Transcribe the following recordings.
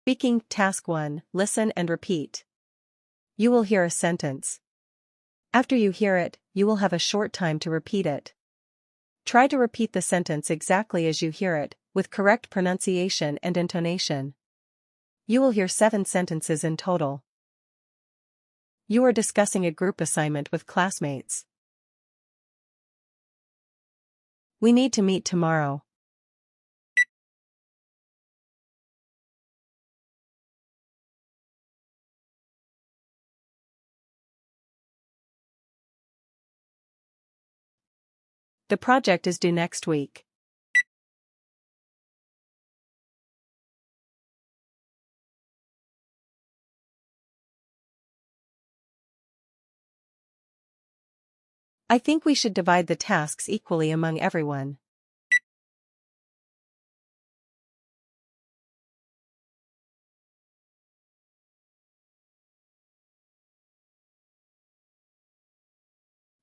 Speaking Task 1, Listen and Repeat. You will hear a sentence. After you hear it, you will have a short time to repeat it. Try to repeat the sentence exactly as you hear it, with correct pronunciation and intonation. You will hear 7 sentences in total. You are discussing a group assignment with classmates. We need to meet tomorrow. The project is due next week. I think we should divide the tasks equally among everyone.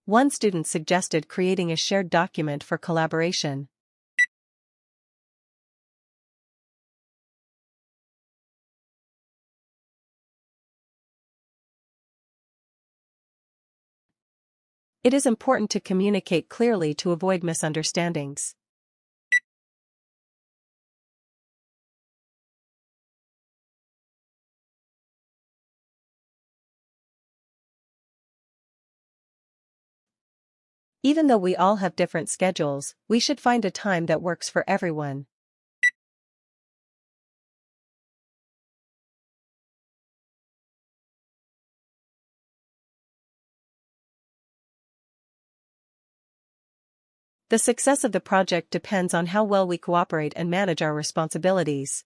One student suggested creating a shared document for collaboration. It is important to communicate clearly to avoid misunderstandings. Even though we all have different schedules, we should find a time that works for everyone. The success of the project depends on how well we cooperate and manage our responsibilities.